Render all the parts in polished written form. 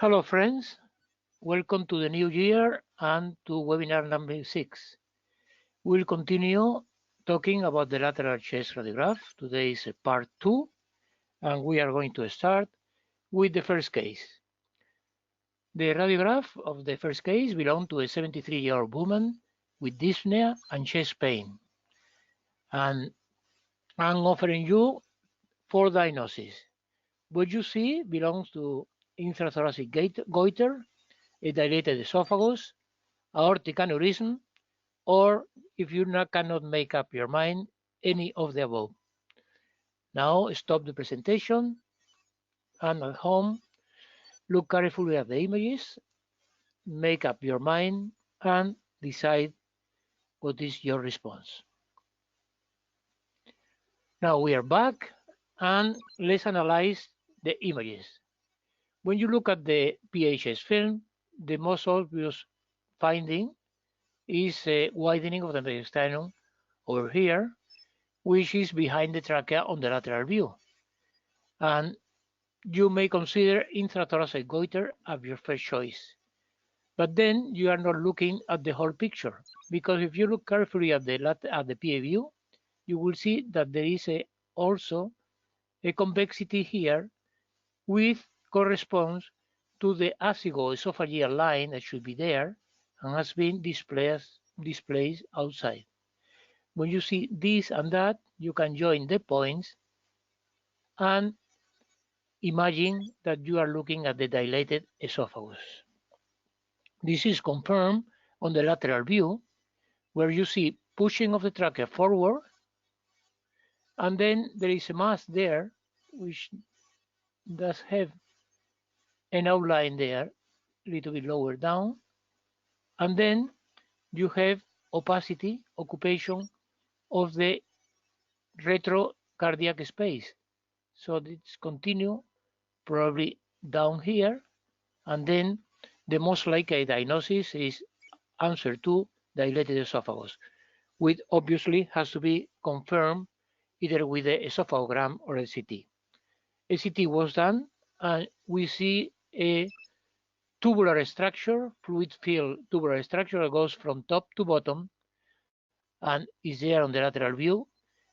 Hello friends, welcome to the new year and to webinar number 6. We'll continue talking about the lateral chest radiograph. Today is part 2 and we are going to start with the first case. The radiograph of the first case belonged to a 73-year-old woman with dyspnea and chest pain. And I'm offering you 4 diagnoses. What you see belongs to intrathoracic goiter, a dilated esophagus, aortic aneurysm, or if you cannot make up your mind, any of the above. Now stop the presentation and at home, look carefully at the images, make up your mind and decide what is your response. Now we are back and let's analyze the images. When you look at the PHS film, the most obvious finding is a widening of the mediastinum over here, which is behind the trachea on the lateral view. And you may consider intrathoracic goiter as your first choice. But then you are not looking at the whole picture, because if you look carefully at the PA view, you will see that there is also a convexity here which corresponds to the azygoesophageal line that should be there and has been displaced outside. When you see this and that, you can join the points and imagine that you are looking at the dilated esophagus. This is confirmed on the lateral view, where you see pushing of the trachea forward, and then there is a mass there which does have an outline there, a little bit lower down, and then you have opacity, occupation of the retrocardiac space. So it's continue probably down here, and then the most likely diagnosis is answer to dilated esophagus, which obviously has to be confirmed either with the esophagogram or a CT. A CT was done, and we see a tubular structure, fluid-filled tubular structure that goes from top to bottom and is there on the lateral view,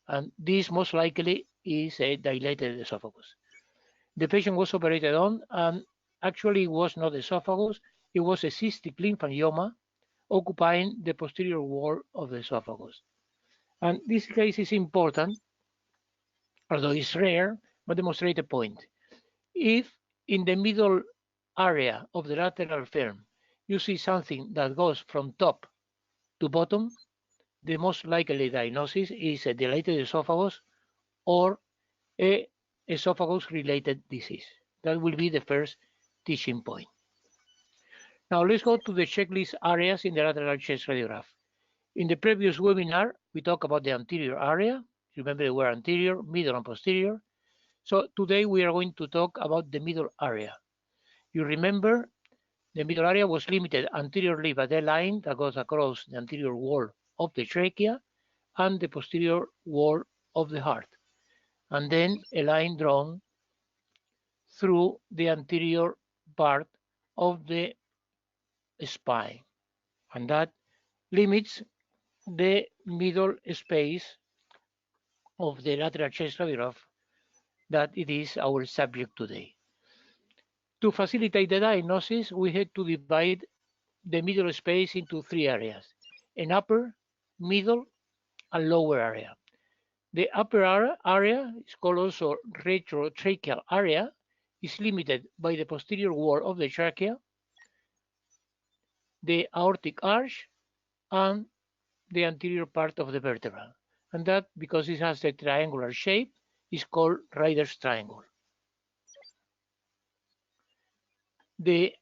and this most likely is a dilated esophagus. The patient was operated on, and actually it was not esophagus, it was a cystic lymphangioma occupying the posterior wall of the esophagus. And this case is important, although it's rare, but demonstrate a point. If in the middle area of the lateral film you see something that goes from top to bottom, the most likely diagnosis is a dilated esophagus or a esophagus-related disease. That will be the first teaching point. Now let's go to the checklist areas in the lateral chest radiograph. In the previous webinar, we talked about the anterior area. Remember, they were anterior, middle, and posterior. So today we are going to talk about the middle area. You remember the middle area was limited anteriorly by the line that goes across the anterior wall of the trachea and the posterior wall of the heart, and then a line drawn through the anterior part of the spine, and that limits the middle space of the lateral chest radiograph that it is our subject today. To facilitate the diagnosis, we had to divide the middle space into 3 areas: an upper, middle, and lower area. The upper area is called also retrotracheal area, is limited by the posterior wall of the trachea, the aortic arch, and the anterior part of the vertebra. And that, because it has a triangular shape, is called Ryder's triangle. The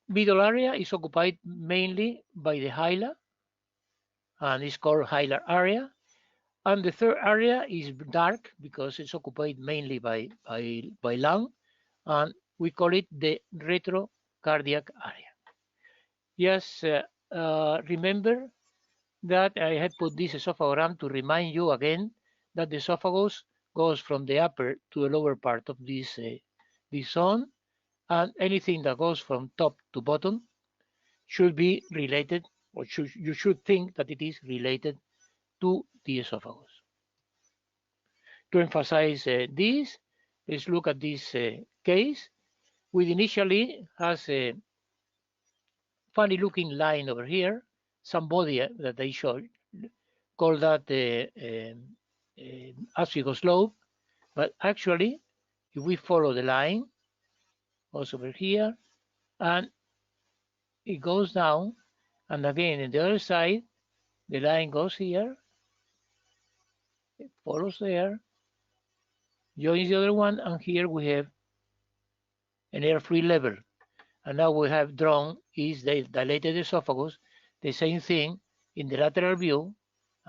middle area is occupied mainly by the hila, and is called hilar area. And the third area is dark because it's occupied mainly by lung, and we call it the retrocardiac area. Yes, remember that I had put this esophagogram to remind you again that the esophagus goes from the upper to the lower part of this zone, and anything that goes from top to bottom should be related, or you should think that it is related to the esophagus. To emphasize this, let's look at this case, which initially has a funny looking line over here, somebody that I showed, called that asphagus lobe, but actually, if we follow the line, goes over here, and it goes down, and again, on the other side, the line goes here, it follows there, joins the other one, and here we have an air-free level. And now we have drawn is the dilated esophagus, the same thing in the lateral view,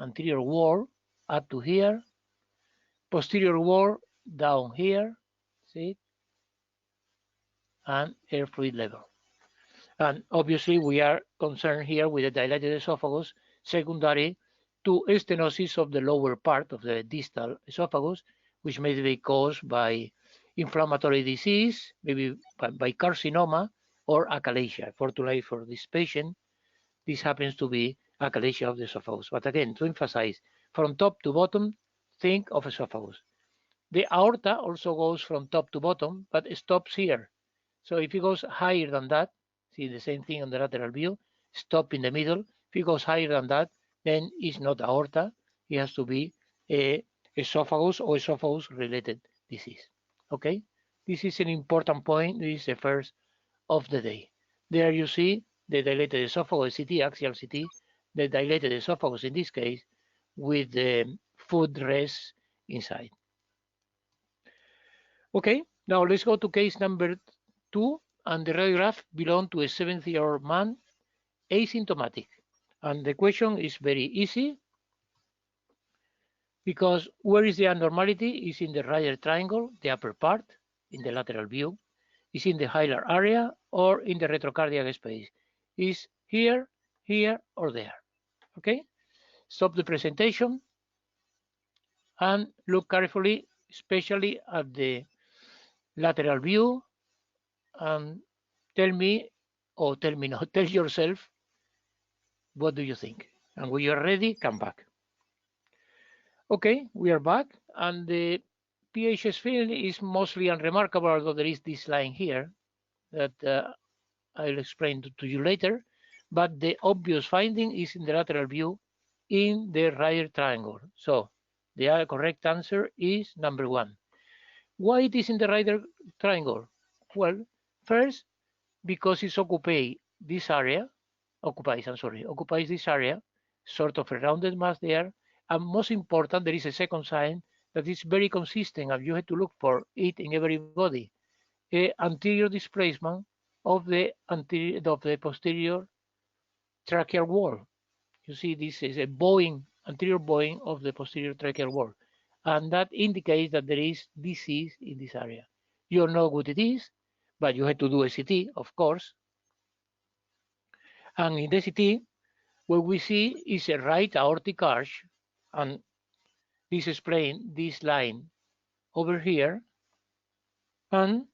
anterior wall up to here, posterior wall down here, see, and air fluid level. And obviously we are concerned here with the dilated esophagus secondary to stenosis of the lower part of the distal esophagus, which may be caused by inflammatory disease, maybe by carcinoma or achalasia. Fortunately for this patient, this happens to be achalasia of the esophagus. But again, to emphasize, from top to bottom, think of esophagus. The aorta also goes from top to bottom, but stops here. So if it goes higher than that, see the same thing on the lateral view, stop in the middle. If it goes higher than that, then it's not aorta. It has to be a esophagus or esophagus-related disease. Okay, this is an important point. This is the first of the day. There you see the dilated esophagus CT, axial CT, the dilated esophagus in this case, with the food rest inside. Okay, now let's go to case number 2, and the radiograph belonged to a 70-year-old man, asymptomatic. And the question is very easy, because where is the abnormality? Is in the right triangle, the upper part, in the lateral view. Is in the hilar area or in the retrocardiac space. Is here, here, or there. Okay? Stop the presentation and look carefully, especially at the lateral view, and tell me, or tell me not, tell yourself, what do you think? And when you're ready, come back. Okay, we are back, and the PHS field is mostly unremarkable, although there is this line here that I'll explain to you later. But the obvious finding is in the lateral view in the right triangle. So the correct answer is number 1. Why it is in the right triangle? Well, first, because it occupies this area, sort of a rounded mass there. And most important, there is a second sign that is very consistent, and you have to look for it in everybody. Anterior displacement of the posterior tracheal wall. You see, this is a bowing, anterior bowing of the posterior tracheal wall. And that indicates that there is disease in this area. You don't know what it is, but you have to do a CT, of course. And in the CT, what we see is a right aortic arch, and this explains this line over here. And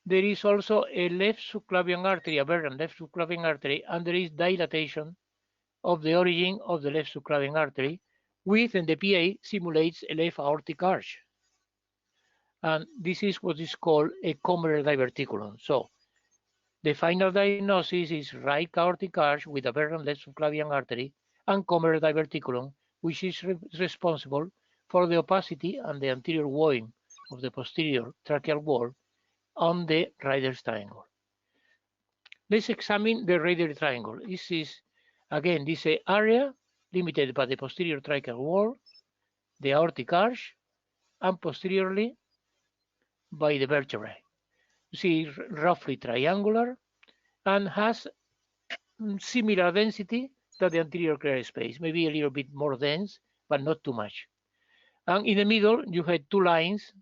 there is also a left subclavian artery, aberrant left subclavian artery, and there is dilatation of the origin of the left subclavian artery, which in the PA simulates a left aortic arch. And this is what is called a comer diverticulum. So the final diagnosis is right aortic arch with aberrant left subclavian artery and comer diverticulum, which is responsible for the opacity and the anterior wall of the posterior tracheal wall on the Ryder's triangle. Let's examine the radial triangle. This is, again, this area limited by the posterior tracheal wall, the aortic arch, and posteriorly by the vertebrae. You see, roughly triangular, and has similar density to the anterior clear space, maybe a little bit more dense, but not too much. And in the middle, you had 2 lines,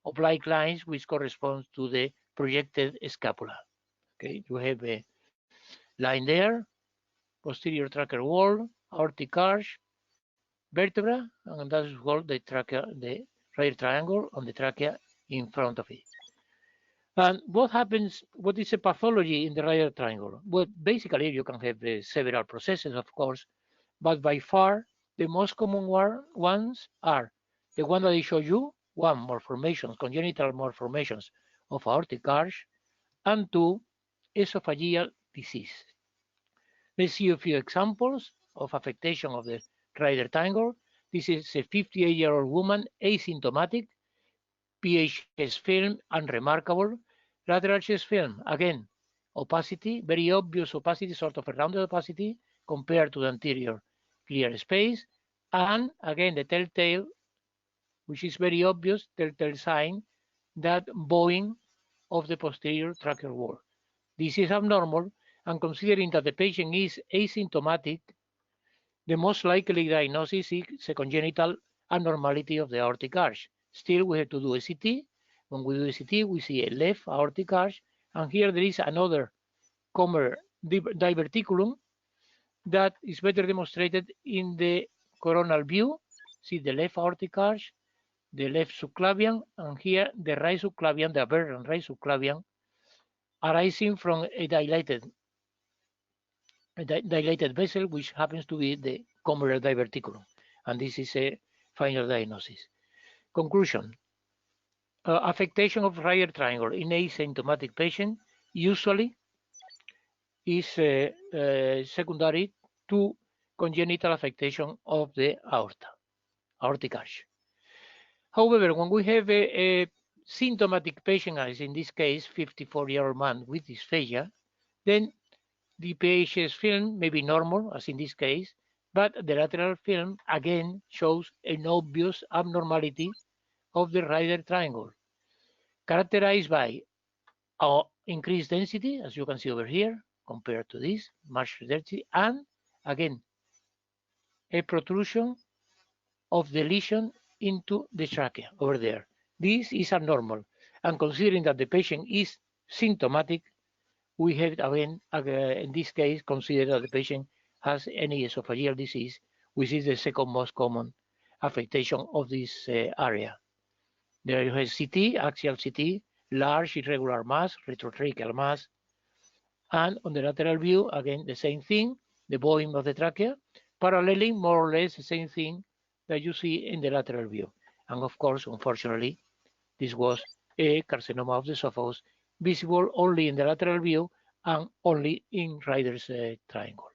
oblique lines, which corresponds to the projected scapula. Okay, you have a line there, posterior tracheal wall, aortic arch, vertebra, and that is called the trachea, the right triangle on the trachea in front of it. And what happens, what is a pathology in the radial triangle? Well, basically, you can have several processes, of course, but by far, the most common ones are the one that I showed you, one, malformations, congenital malformations of aortic arch, and two, esophageal disease. Let's see a few examples of affectation of the radial triangle. This is a 58-year-old woman, asymptomatic, PHS film, unremarkable. Lateral chest film, again, opacity, very obvious opacity, sort of a rounded opacity compared to the anterior clear space. And again, the telltale, which is very obvious, telltale sign that bowing of the posterior tracheal wall. This is abnormal, and considering that the patient is asymptomatic, the most likely diagnosis is a congenital abnormality of the aortic arch. Still, we have to do a CT. When we do a CT, we see a left aortic arch, and here there is another comer diverticulum that is better demonstrated in the coronal view. See the left aortic arch, the left subclavian, and here the right subclavian, the aberrant right subclavian, arising from a dilated vessel, which happens to be the comer diverticulum. And this is a final diagnosis. Conclusion. Affectation of radial triangle in asymptomatic patient usually is secondary to congenital affectation of the aorta, aortic arch. However, when we have a symptomatic patient, as in this case, 54-year-old man with dysphagia, then the PHS film may be normal, as in this case, but the lateral film again shows an obvious abnormality of the radial triangle, characterized by increased density, as you can see over here, compared to this, much density, and again, a protrusion of the lesion into the trachea over there. This is abnormal, and considering that the patient is symptomatic, we have again, in this case, consider that the patient has any esophageal disease, which is the second most common affectation of this area. There you have CT, axial CT, large irregular mass, retrotracheal mass, and on the lateral view, again, the same thing, the bowing of the trachea, paralleling more or less the same thing that you see in the lateral view. And of course, unfortunately, this was a carcinoma of the esophagus, visible only in the lateral view and only in Ryder's triangle.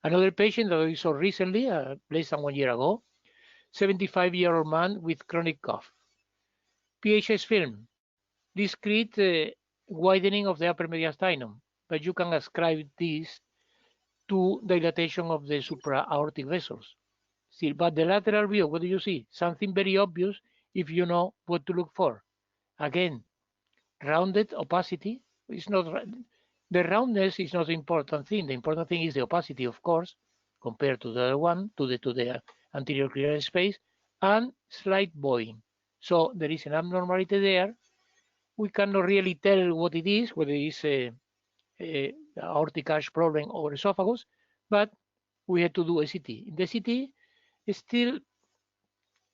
Another patient that we saw recently, less than 1 year ago, 75-year-old man with chronic cough. PHS film, discrete widening of the upper mediastinum, but you can ascribe this to dilatation of the supra-aortic vessels. Still, but the lateral view, what do you see? Something very obvious if you know what to look for. Again, rounded opacity is not, the roundness is not the important thing. The important thing is the opacity, of course, compared to the other one, to the anterior clear space, and slight bowing. So there is an abnormality there. We cannot really tell what it is, whether it is a aortic arch problem or esophagus, but we had to do a CT. In the CT, still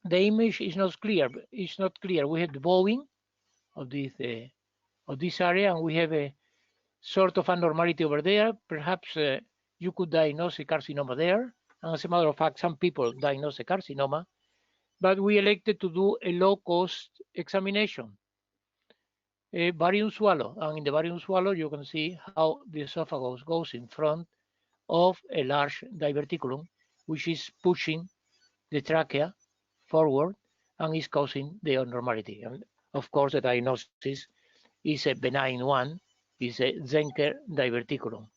the image is not clear. It's not clear. We have the bowing of this area, and we have a sort of abnormality over there. Perhaps you could diagnose a carcinoma there. And as a matter of fact, some people diagnose a carcinoma, but we elected to do a low-cost examination, a barium swallow. And in the barium swallow, you can see how the esophagus goes in front of a large diverticulum, which is pushing the trachea forward and is causing the abnormality. And of course, the diagnosis is a benign one, is a Zenker diverticulum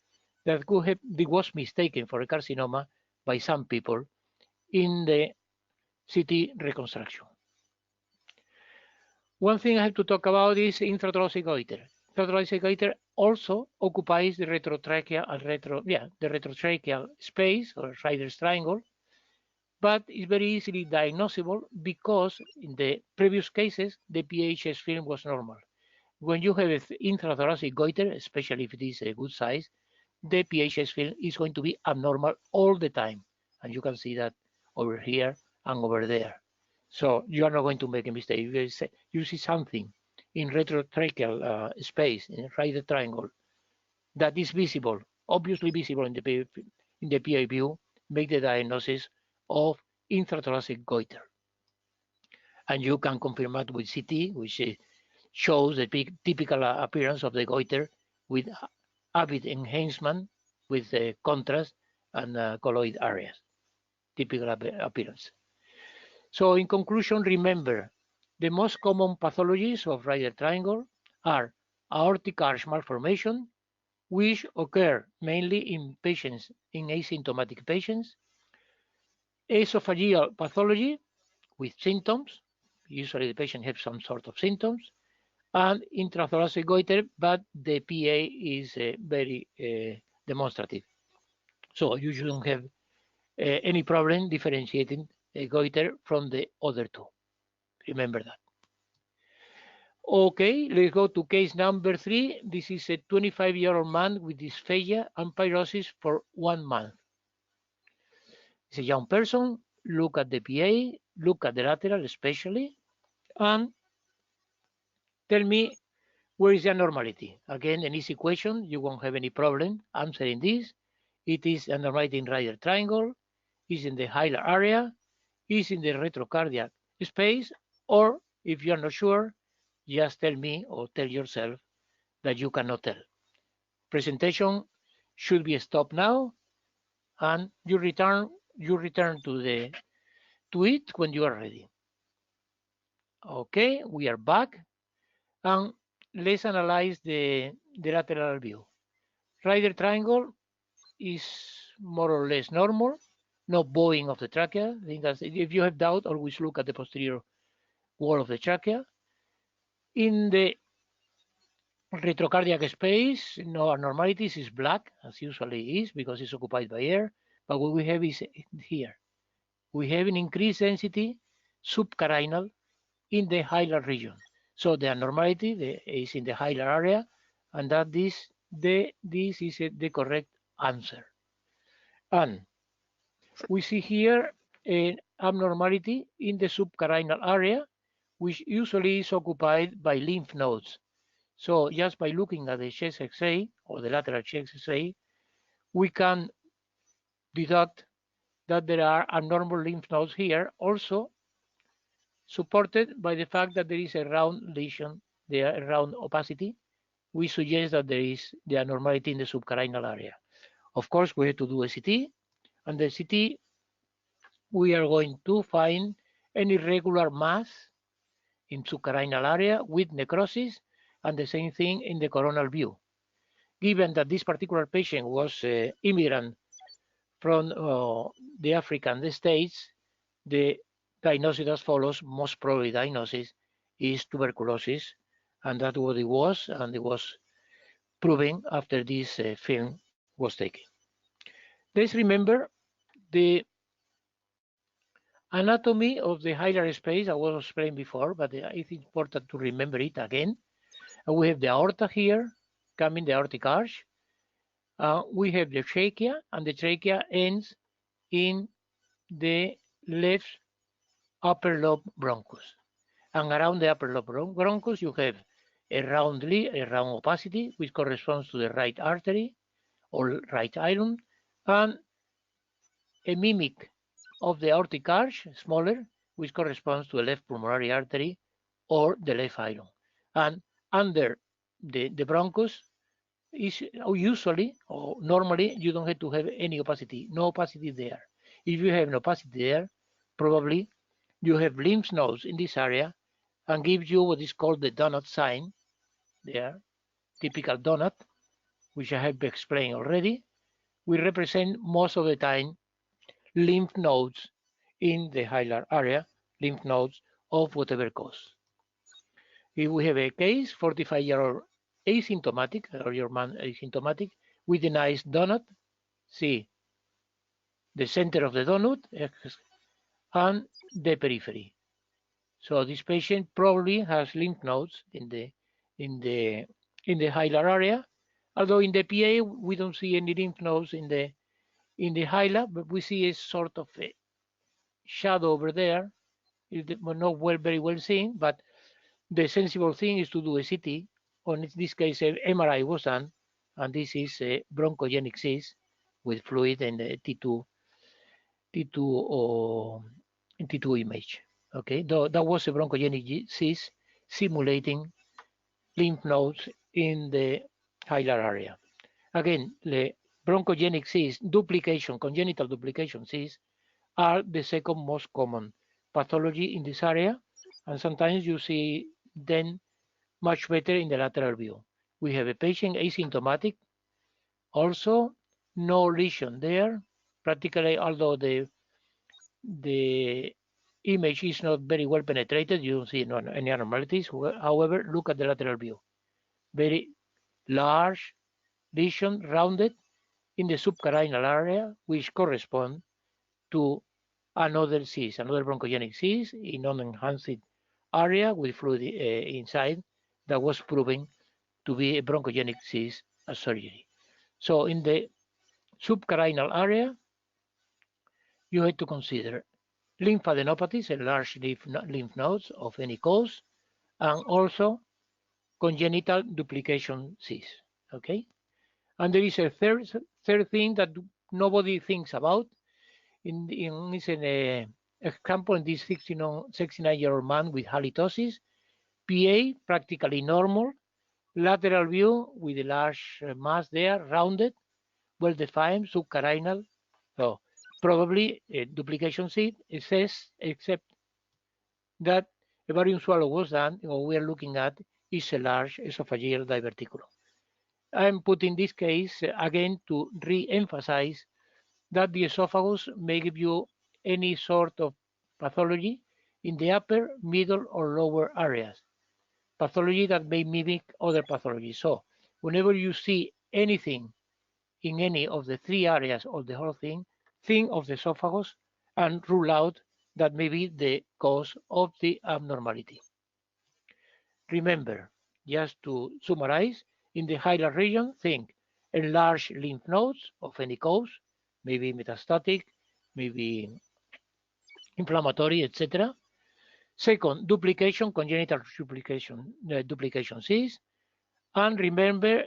that was mistaken for a carcinoma by some people in the CT reconstruction. One thing I have to talk about is intrathoracic goiter. Intrathoracic goiter also occupies the retrotracheal the retrotracheal space or Ryder's triangle, but it's very easily diagnosable because in the previous cases the PHS film was normal. When you have an intrathoracic goiter, especially if it is a good size, the PHS film is going to be abnormal all the time. And you can see that over here and over there. So you are not going to make a mistake. You see something in retrotracheal space, in right triangle, that is visible, obviously visible in the PA view, make the diagnosis of intrathoracic goiter. And you can confirm it with CT, which shows the typical appearance of the goiter with avid enhancement with contrast and colloid areas, typical appearance. So in conclusion, remember, the most common pathologies of right triangle are aortic arch malformation, which occur mainly in patients, in asymptomatic patients, esophageal pathology with symptoms, usually the patient has some sort of symptoms, and intrathoracic goiter, but the PA is very demonstrative. So you shouldn't have any problem differentiating a goiter from the other two. Remember that. Okay, let's go to case number 3. This is a 25-year-old man with dysphagia and pyrosis for 1 month. It's a young person. Look at the PA, look at the lateral especially, and tell me where is the abnormality. Again, an easy question. You won't have any problem answering this. It is abnormality in right triangle, is in the hilar area, is in the retrocardiac space, or if you're not sure, just tell me or tell yourself that you cannot tell. Presentation should be stopped now, and you return to it when you are ready. Okay, we are back, and let's analyze the lateral view. Right triangle is more or less normal, no bowing of the trachea. I think that's, if you have doubt, always look at the posterior wall of the trachea. In the retrocardiac space, no abnormalities, is black, as usually is, because it's occupied by air. But what we have is here. We have an increased density subcarinal in the hilar region. So the abnormality is in the hilar area, and that this is the correct answer. And we see here an abnormality in the subcarinal area, which usually is occupied by lymph nodes. So just by looking at the chest X-ray or the lateral chest X-ray, we can deduct that there are abnormal lymph nodes here, also supported by the fact that there is a round lesion there, a round opacity. We suggest that there is the abnormality in the subcarinal area. Of course, we have to do a CT, and the CT, we are going to find an irregular mass in subcarinal area with necrosis, and the same thing in the coronal view. Given that this particular patient was immigrant from the African states, the diagnosis as follows: most probably diagnosis is tuberculosis, and that's what it was, and it was proven after this film was taken. Let's remember the anatomy of the hilar space. I was explained before, but it's important to remember it again. And we have the aorta here, coming the aortic arch. We have the trachea, and the trachea ends in the left upper lobe bronchus. And around the upper lobe bronchus, you have a round opacity, which corresponds to the right artery or right hilum, and a mimic of the aortic arch, smaller, which corresponds to the left pulmonary artery or the left hilum. And under the bronchus is usually or normally you don't have to have any opacity, no opacity there. If you have no opacity there, probably you have lymph nodes in this area and gives you what is called the donut sign there, typical donut, which I have explained already. We represent most of the time lymph nodes in the hilar area, lymph nodes of whatever cause. If we have a case, 45-year-old asymptomatic, or your man asymptomatic, with a nice donut, see the center of the donut and the periphery. So this patient probably has lymph nodes in the hilar area, although in the PA we don't see any lymph nodes in the hilar, but we see a sort of a shadow over there. It's not very well seen, but the sensible thing is to do a CT, or in this case, a MRI was done, and this is a bronchogenic cyst with fluid and a T2 or T2 image. Okay, that was a bronchogenic cyst simulating lymph nodes in the hilar area. Again, the bronchogenic cyst duplication, congenital duplication cysts are the second most common pathology in this area, and sometimes you see them much better in the lateral view. We have a patient asymptomatic, also no lesion there, practically, although the image is not very well penetrated, you don't see any abnormalities. However, look at the lateral view. Very large lesion, rounded in the subcarinal area, which correspond to another cyst, another bronchogenic cyst in non-enhanced area with fluid inside that was proven to be a bronchogenic cyst at surgery. So in the subcarinal area, you have to consider lymphadenopathies and large lymph nodes of any cause, and also congenital duplication cysts. Okay, and there is a third thing that nobody thinks about. It's an example in this 69-year-old man with halitosis, PA practically normal, lateral view with a large mass there, rounded, well defined, subcarinal. So probably a duplication cyst, except that a barium swallow was done. What we are looking at is a large esophageal diverticulum. I'm putting this case again to re-emphasize that the esophagus may give you any sort of pathology in the upper, middle, or lower areas. Pathology that may mimic other pathologies. So whenever you see anything in any of the three areas of the whole thing, think of the esophagus and rule out that may be the cause of the abnormality. Remember, just to summarize, in the hilar region, think enlarged lymph nodes of any cause, maybe metastatic, maybe inflammatory, etc. Second, duplication, congenital duplication cyst. And remember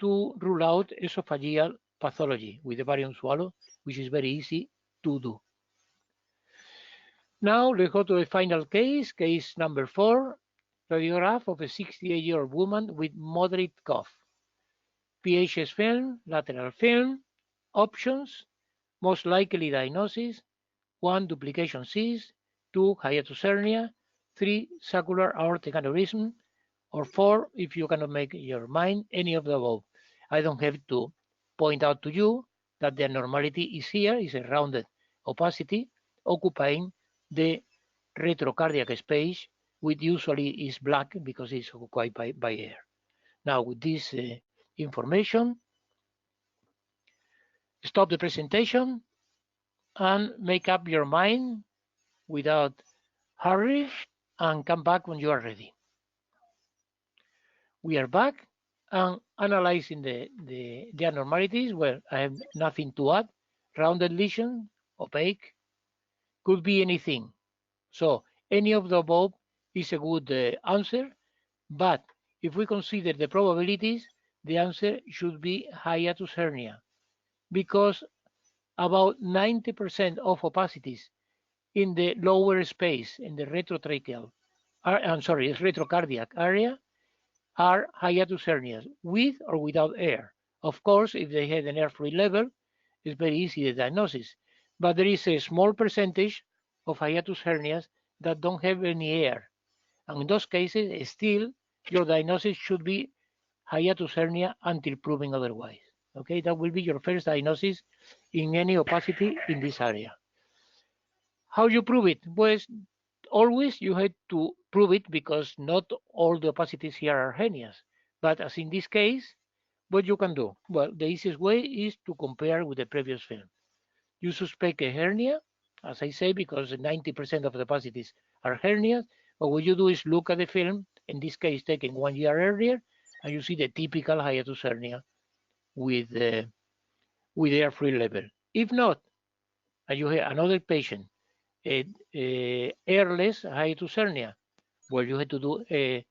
to rule out esophageal pathology with the barium swallow, which is very easy to do. Now let's go to the final case, case number 4, radiograph of a 68-year-old woman with moderate cough. PHS film, lateral film, options, most likely diagnosis, 1 duplication cyst, 2 hiatus hernia, 3 saccular aortic aneurysm, or 4, if you cannot make your mind, any of the above. I don't have to point out to you that the abnormality is here, is a rounded opacity occupying the retrocardiac space, which usually is black because it's occupied by air. Now, with this information, stop the presentation and make up your mind without hurry and come back when you are ready. We are back and analyzing the abnormalities. Well, I have nothing to add. Rounded lesion, opaque, could be anything. So any of the above is a good answer, but if we consider the probabilities, the answer should be hiatus hernia, because about 90% of opacities in the lower space, in the retrotracheal, retrocardiac area, are hiatus hernias, with or without air. Of course, if they had an air-free level, it's very easy the diagnosis. But there is a small percentage of hiatus hernias that don't have any air. And in those cases, still, your diagnosis should be hiatus hernia until proven otherwise. Okay, that will be your first diagnosis in any opacity in this area. How you prove it? Well, always you have to prove it because not all the opacities here are hernias. But as in this case, what you can do? Well, the easiest way is to compare with the previous film. You suspect a hernia, as I say, because 90% of the opacities are hernias. But what you do is look at the film, in this case taken 1 year earlier, and you see the typical hiatus hernia with air-free level. If not, and you have another patient, airless hiatus hernia where you had to do a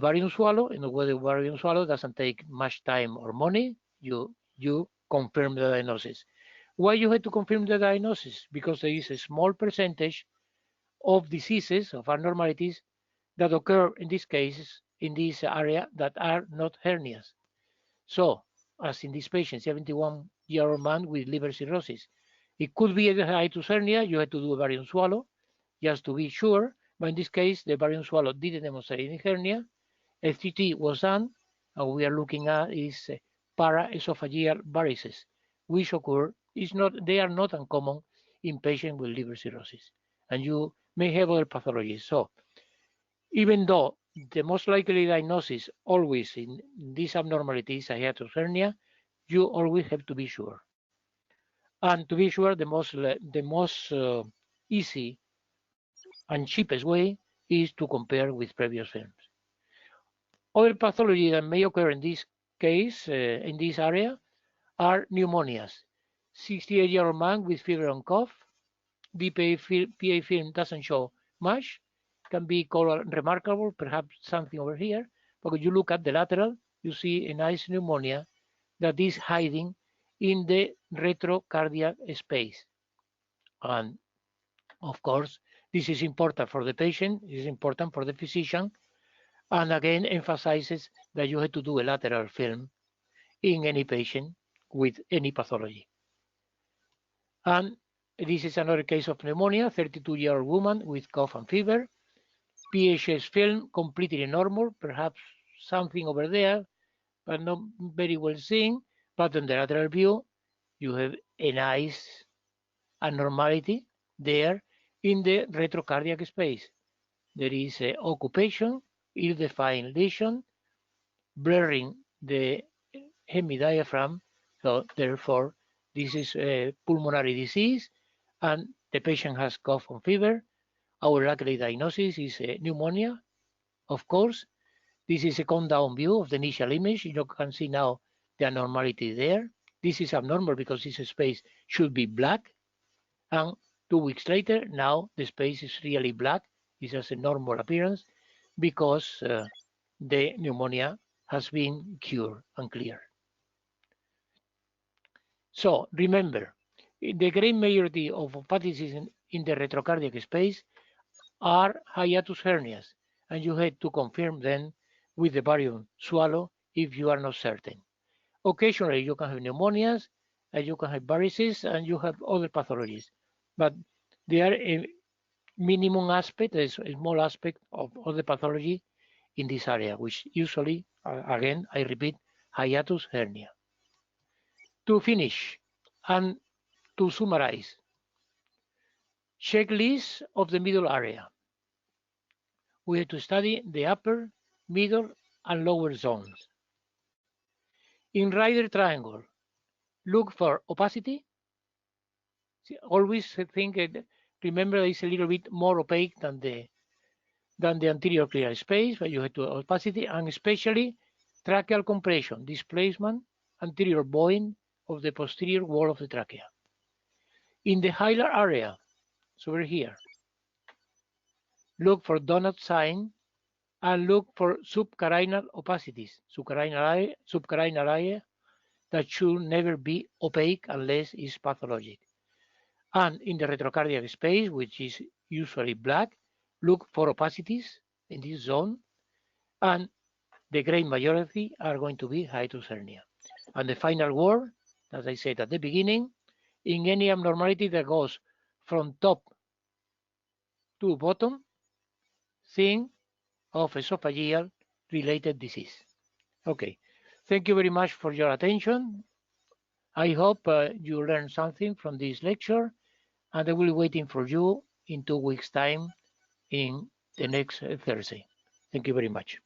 barium swallow, and where the barium swallow doesn't take much time or money, you confirm the diagnosis. Why you had to confirm the diagnosis? Because there is a small percentage of diseases, of abnormalities, that occur in these cases, in this area, that are not hernias. So, as in this patient, 71-year-old man with liver cirrhosis, it could be a hiatus hernia. You had to do a barium swallow just to be sure. But in this case, the barium swallow didn't demonstrate any hernia. FTT was done, and we are looking at is paraesophageal varices, which occur. They are not uncommon in patients with liver cirrhosis, and you may have other pathologies. So, even though the most likely diagnosis always in these abnormalities is a hiatus hernia, you always have to be sure. And to be sure, the most easy and cheapest way is to compare with previous films. Other pathology that may occur in this case, in this area, are pneumonias. 68-year-old man with fever and cough. The PA film doesn't show much. Can be called remarkable, perhaps something over here. But when you look at the lateral, you see a nice pneumonia that is hiding in the retrocardiac space. And of course, this is important for the patient, it is important for the physician, and again emphasizes that you have to do a lateral film in any patient with any pathology. And this is another case of pneumonia, 32-year-old woman with cough and fever. PHS film completely normal, perhaps something over there, but not very well seen. But on the lateral view, you have a nice abnormality there in the retrocardiac space. There is occupation, ill-defined lesion, blurring the hemidiaphragm. So therefore, this is a pulmonary disease, and the patient has cough and fever. Our likely diagnosis is pneumonia, of course. This is a countdown view of the initial image. You can see now the abnormality there. This is abnormal because this space should be black. And 2 weeks later, now the space is really black. This has a normal appearance because the pneumonia has been cured and cleared. So remember, the great majority of opathicism in the retrocardiac space are hiatus hernias, and you have to confirm them with the barium swallow if you are not certain. Occasionally, you can have pneumonias, and you can have varices, and you have other pathologies, but they are a minimum aspect, a small aspect of the pathology in this area, which usually, again, I repeat, hiatus hernia. To finish and to summarize, checklist of the middle area. We have to study the upper, middle, and lower zones. In Rider triangle, look for opacity. Always think, remember it's a little bit more opaque than the anterior clear space, but you have to opacity, and especially tracheal compression, displacement, anterior bowing of the posterior wall of the trachea. In the hilar area, it's over here, look for donut sign and look for subcarinal opacities, subcarinal area that should never be opaque unless it's pathologic. And in the retrocardiac space, which is usually black, look for opacities in this zone, and the great majority are going to be hiatus hernia. And the final word, as I said at the beginning, in any abnormality that goes from top to bottom, think of esophageal related disease. Okay, thank you very much for your attention. I hope you learned something from this lecture, and I will be waiting for you in 2 weeks' time in the next Thursday. Thank you very much.